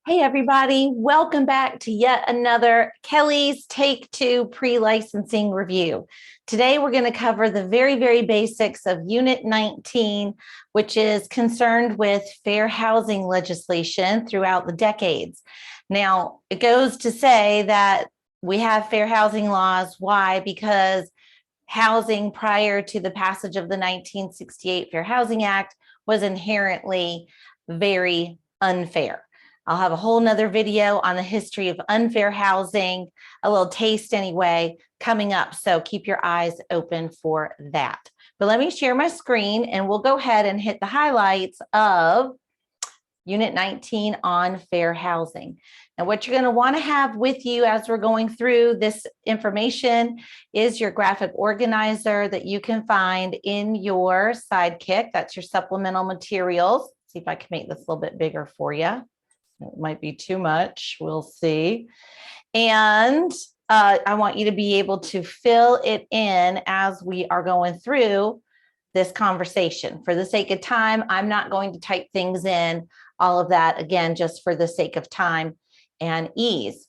Hey everybody, welcome back to yet another Kelly's Take Two pre-licensing review. Today we're going to cover the very basics of Unit 19, which is concerned with fair housing legislation throughout the decades. Now, it goes to say that we have fair housing laws. Why? Because housing prior to the passage of the 1968 Fair Housing Act was inherently very unfair. I'll have a whole nother video on the history of unfair housing, a little taste anyway, coming up. So keep your eyes open for that. But let me share my screen and we'll go ahead and hit the highlights of Unit 19 on fair housing. Now, what you're going to want to have with you as we're going through this information is your graphic organizer that you can find in your sidekick. That's your supplemental materials. See if I can make this a little bit bigger for you. It might be too much. We'll see. And I want you to be able to fill it in as we are going through this conversation. For the sake of time, I'm not going to type things in, all of that, again, just for the sake of time and ease.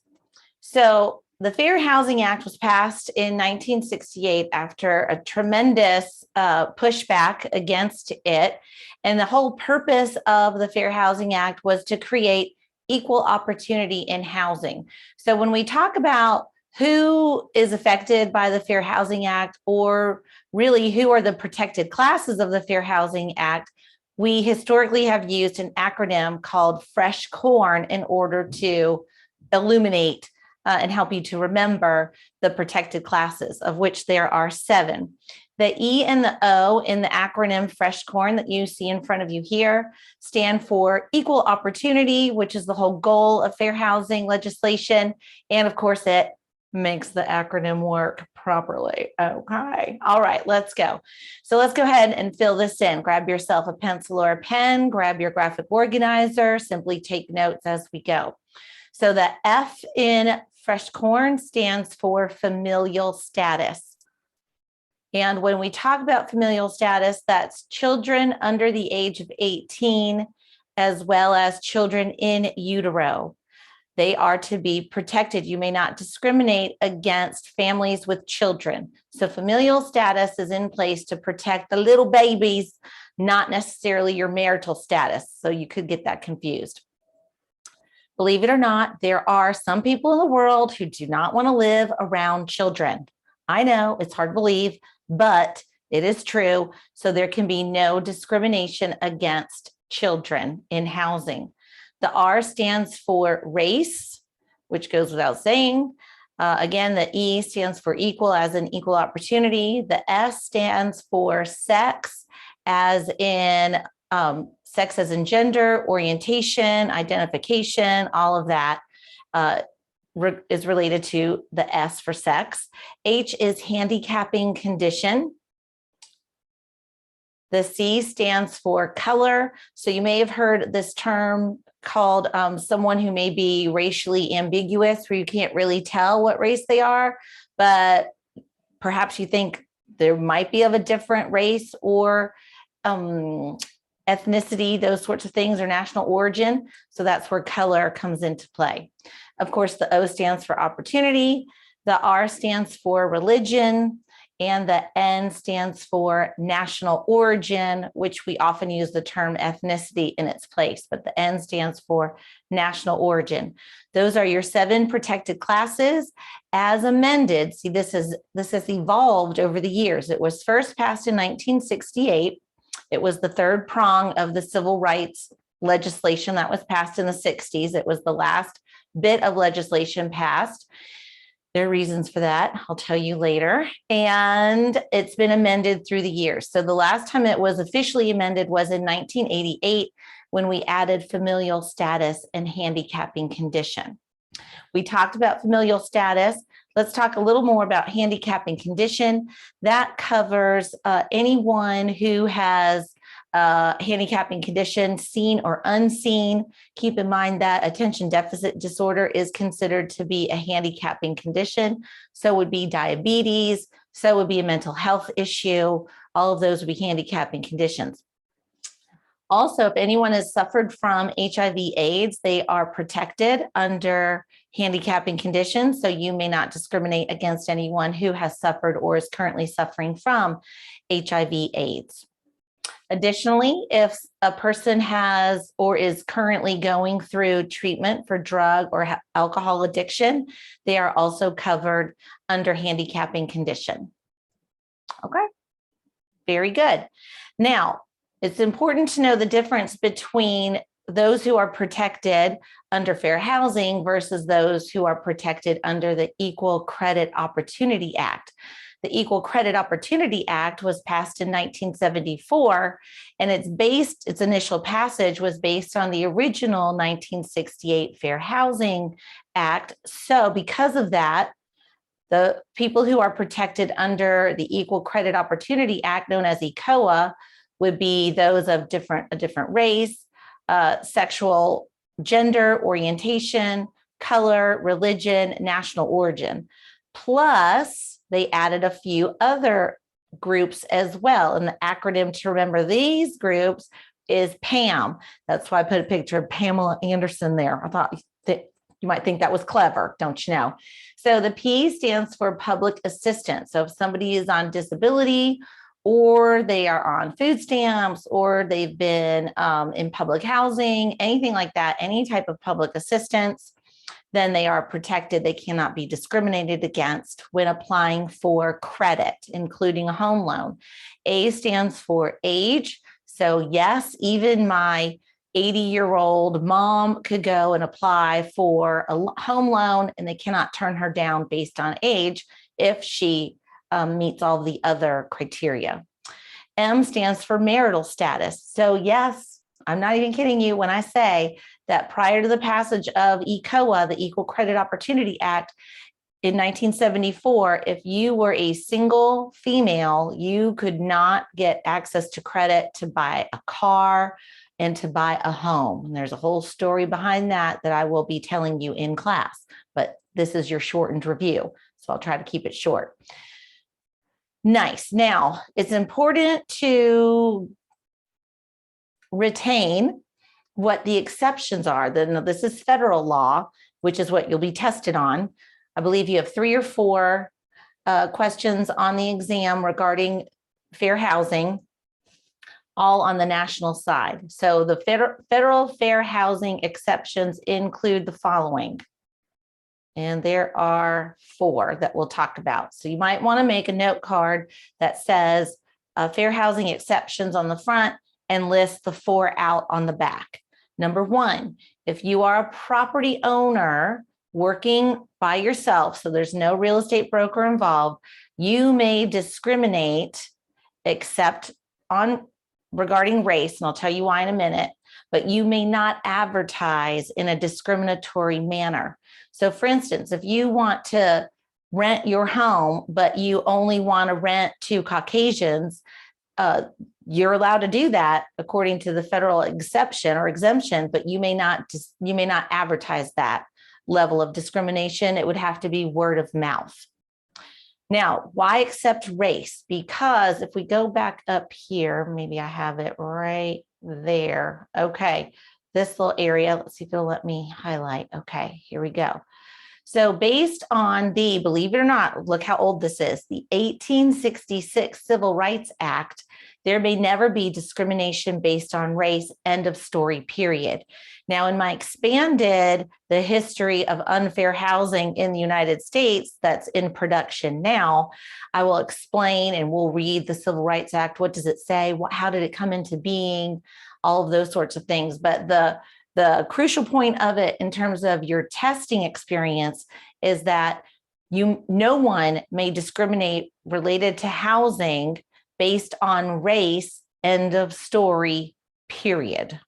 So the Fair Housing Act was passed in 1968 after a tremendous pushback against it. And the whole purpose of the Fair Housing Act was to create equal opportunity in housing. So when we talk about who is affected by the Fair Housing Act, or really who are the protected classes of the Fair Housing Act, we historically have used an acronym called FRESH CORN in order to illuminate and help you to remember the protected classes, of which there are 7. The E and the O in the acronym FRESH CORN that you see in front of you here stand for equal opportunity, which is the whole goal of fair housing legislation. And of course, it makes the acronym work properly. Okay. All right, let's go. So let's go ahead and fill this in. Grab yourself a pencil or a pen, grab your graphic organizer, simply take notes as we go. So the F in FRESH CORN stands for familial status. And when we talk about familial status, that's children under the age of 18, as well as children in utero. They are to be protected. You may not discriminate against families with children. So familial status is in place to protect the little babies, not necessarily your marital status. So you could get that confused. Believe it or not, there are some people in the world who do not want to live around children. I know it's hard to believe, but it is true. So there can be no discrimination against children in housing. The R stands for race, which goes without saying. Again, the E stands for equal, as in equal opportunity. The S stands for sex, as in gender, orientation, identification, all of that is related to the S for sex. H is handicapping condition. The C stands for color. So you may have heard this term called someone who may be racially ambiguous, where you can't really tell what race they are, but perhaps you think there might be of a different race or ethnicity, those sorts of things, or national origin. So that's where color comes into play. Of course, the O stands for opportunity, the R stands for religion, and the N stands for national origin, which we often use the term ethnicity in its place, but the N stands for national origin. Those are your 7 protected classes as amended. See, this has evolved over the years. It was first passed in 1968. It was the 3rd prong of the civil rights legislation that was passed in the 60s. It was the last bit of legislation passed. There are reasons for that. I'll tell you later. And it's been amended through the years. So the last time it was officially amended was in 1988, when we added familial status and handicapping condition. We talked about familial status. Let's talk a little more about handicapping condition. That covers anyone who has handicapping condition, seen or unseen. Keep in mind that attention deficit disorder is considered to be a handicapping condition. So would be diabetes, so would be a mental health issue. All of those would be handicapping conditions. Also, if anyone has suffered from HIV/AIDS, they are protected under handicapping conditions. So you may not discriminate against anyone who has suffered or is currently suffering from HIV/AIDS. Additionally, if a person has or is currently going through treatment for drug or alcohol addiction, they are also covered under handicapping condition. Okay, very good. Now, it's important to know the difference between those who are protected under fair housing versus those who are protected under the Equal Credit Opportunity Act. The Equal Credit Opportunity Act was passed in 1974, and its initial passage was based on the original 1968 Fair Housing Act. So because of that, the people who are protected under the Equal Credit Opportunity Act, known as ECOA, would be those of a different race, sexual, gender, orientation, color, religion, national origin. Plus, they added a few other groups as well. And the acronym to remember these groups is PAM. That's why I put a picture of Pamela Anderson there. I thought that you might think that was clever, don't you know? So the P stands for public assistance. So if somebody is on disability, or they are on food stamps, or they've been in public housing, anything like that, any type of public assistance, then they are protected. They cannot be discriminated against when applying for credit, including a home loan. A stands for age. So yes, even my 80-year-old mom could go and apply for a home loan, and they cannot turn her down based on age if she meets all the other criteria. M stands for marital status. So yes, I'm not even kidding you when I say that prior to the passage of ECOA, the Equal Credit Opportunity Act, in 1974, if you were a single female, you could not get access to credit to buy a car and to buy a home. And there's a whole story behind that I will be telling you in class, but this is your shortened review, so I'll try to keep it short. Nice. Now, it's important to retain what the exceptions are. Then this is federal law, which is what you'll be tested on. I believe you have 3 or 4 questions on the exam regarding fair housing, all on the national side. So the federal fair housing exceptions include the following. And there are 4 that we'll talk about. So you might want to make a note card that says fair housing exceptions on the front and list the 4 out on the back. Number 1, if you are a property owner working by yourself, so there's no real estate broker involved, you may discriminate except regarding race, and I'll tell you why in a minute, but you may not advertise in a discriminatory manner. So for instance, if you want to rent your home, but you only want to rent to Caucasians, you're allowed to do that according to the federal exception or exemption, but you may not advertise that level of discrimination. It would have to be word of mouth. Now, why accept race? Because if we go back up here, maybe I have it right there. Okay, this little area, let's see if it'll let me highlight. Okay, here we go. So based on the, believe it or not, look how old this is, the 1866 Civil Rights Act, there may never be discrimination based on race, end of story, period. Now, in my expanded, the history of unfair housing in the United States that's in production now, I will explain and we'll read the Civil Rights Act. What does it say? How did it come into being? All of those sorts of things. But the crucial point of it in terms of your testing experience is that no one may discriminate related to housing based on race, end of story, period.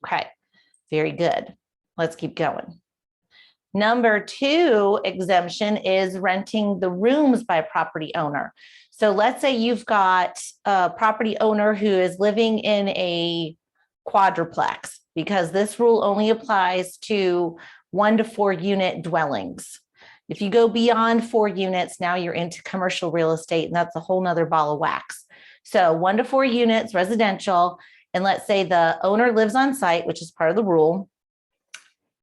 Okay, very good. Let's keep going. Number 2 exemption is renting the rooms by a property owner. So let's say you've got a property owner who is living in a quadruplex, because this rule only applies to 1 to 4 unit dwellings. If you go beyond 4 units, now you're into commercial real estate, and that's a whole nother ball of wax. So 1 to 4 units, residential, And let's say the owner lives on site, which is part of the rule,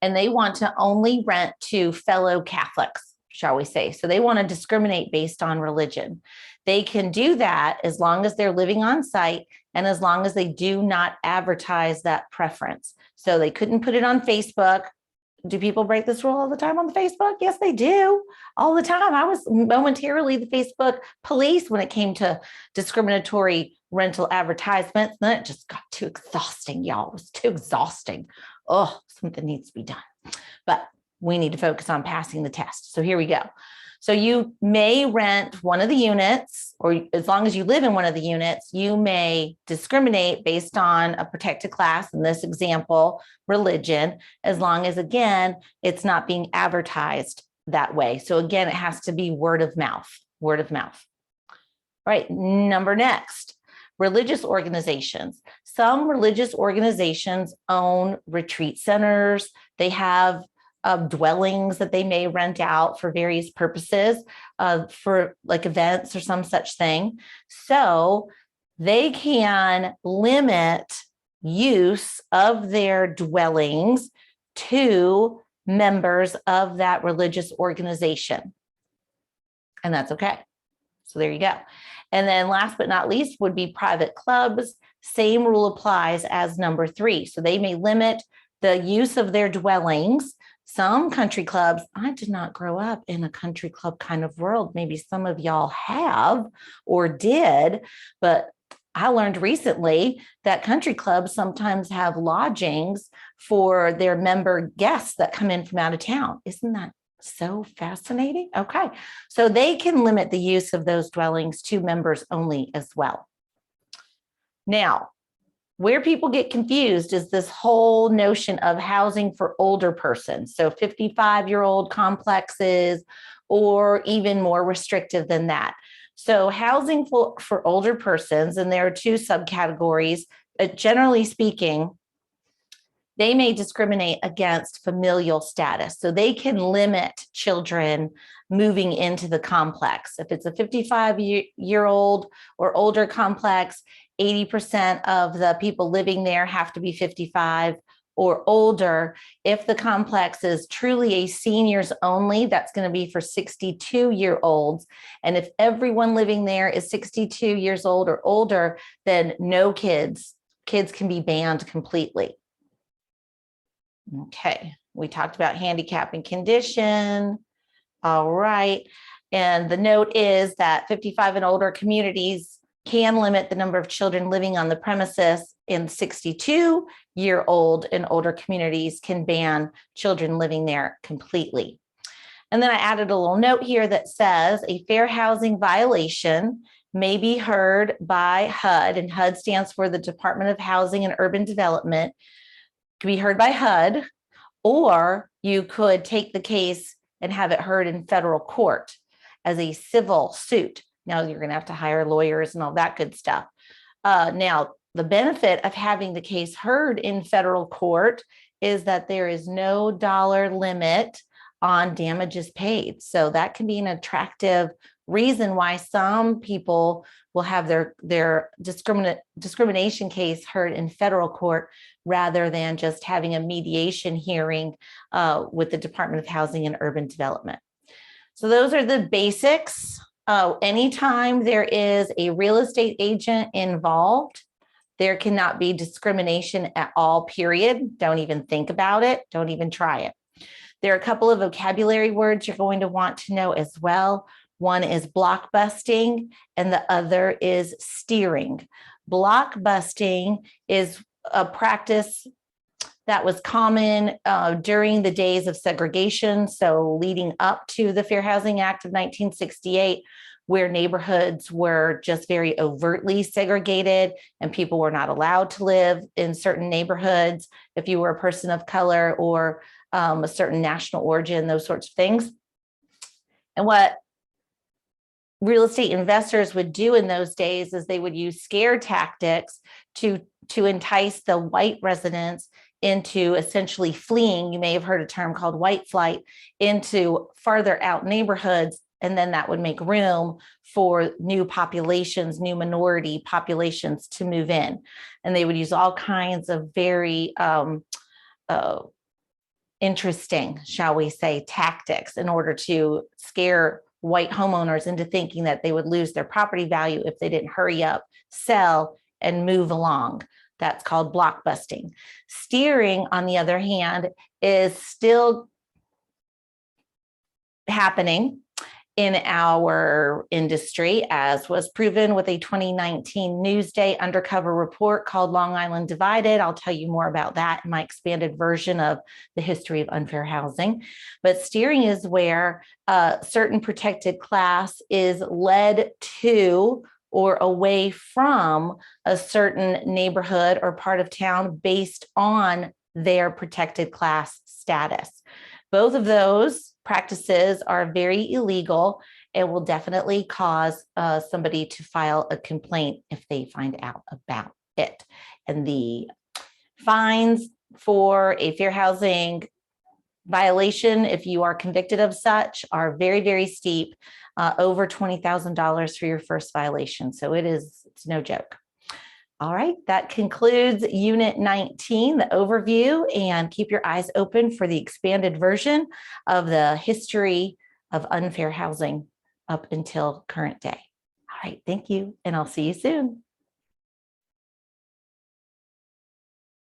and they want to only rent to fellow Catholics, shall we say. So they want to discriminate based on religion. They can do that as long as they're living on site and as long as they do not advertise that preference. So they couldn't put it on Facebook. Do people break this rule all the time on the Facebook? Yes, they do. All the time. I was momentarily the Facebook police when it came to discriminatory rental advertisements. Then it just got too exhausting, y'all. It was too exhausting. Oh, something needs to be done. But we need to focus on passing the test. So here we go. So you may rent one of the units, or as long as you live in one of the units, you may discriminate based on a protected class, in this example, religion, as long as, again, it's not being advertised that way. So again, it has to be word of mouth, word of mouth. All right, next, religious organizations. Some religious organizations own retreat centers. They have dwellings that they may rent out for various purposes, for like events or some such thing. So they can limit use of their dwellings to members of that religious organization. And that's okay. So there you go. And then last but not least would be private clubs. Same rule applies as number 3. So they may limit the use of their dwellings. Some country clubs, I did not grow up in a country club kind of world. Maybe some of y'all have or did, but I learned recently that country clubs sometimes have lodgings for their member guests that come in from out of town. Isn't that so fascinating? Okay, so they can limit the use of those dwellings to members only as well. Now, where people get confused is this whole notion of housing for older persons. So 55-year-old complexes, or even more restrictive than that. So housing for older persons, and there are 2 subcategories, generally speaking, they may discriminate against familial status. So they can limit children moving into the complex. If it's a 55-year-old or older complex, 80% of the people living there have to be 55 or older. If the complex is truly a seniors only, that's going to be for 62-year-olds. And if everyone living there is 62 years old or older, then no kids. Kids can be banned completely. Okay, we talked about handicapping condition. All right. And the note is that 55 and older communities can limit the number of children living on the premises, and 62-year-old and older communities can ban children living there completely. And then I added a little note here that says a fair housing violation may be heard by HUD, and HUD stands for the Department of Housing and Urban Development. It can be heard by HUD, or you could take the case and have it heard in federal court as a civil suit. Now you're going to have to hire lawyers and all that good stuff. Now, the benefit of having the case heard in federal court is that there is no dollar limit on damages paid. So that can be an attractive reason why some people will have their discrimination case heard in federal court rather than just having a mediation hearing with the Department of Housing and Urban Development. So those are the basics. Anytime there is a real estate agent involved, there cannot be discrimination at all, period. Don't even think about it. Don't even try it. There are a couple of vocabulary words you're going to want to know as well. One is blockbusting and the other is steering. Blockbusting is a practice that was common during the days of segregation, so leading up to the Fair Housing Act of 1968, where neighborhoods were just very overtly segregated and people were not allowed to live in certain neighborhoods if you were a person of color or a certain national origin, those sorts of things. And what real estate investors would do in those days is they would use scare tactics to entice the white residents into essentially fleeing. You may have heard a term called white flight, into farther out neighborhoods and then that would make room for new populations, new minority populations to move in. And they would use all kinds of very interesting, shall we say, tactics in order to scare white homeowners into thinking that they would lose their property value if they didn't hurry up, sell, and move along. That's called blockbusting. Steering, on the other hand, is still happening in our industry, as was proven with a 2019 Newsday undercover report called Long Island Divided. I'll tell you more about that in my expanded version of the history of unfair housing. But steering is where a certain protected class is led to or away from a certain neighborhood or part of town based on their protected class status. Both of those practices are very illegal and will definitely cause somebody to file a complaint if they find out about it. And the fines for a fair housing violation, if you are convicted of such, are very, very steep, over $20,000 for your first violation. So it's no joke. All right, that concludes Unit 19, the overview, and keep your eyes open for the expanded version of the history of unfair housing up until current day. All right, thank you, and I'll see you soon.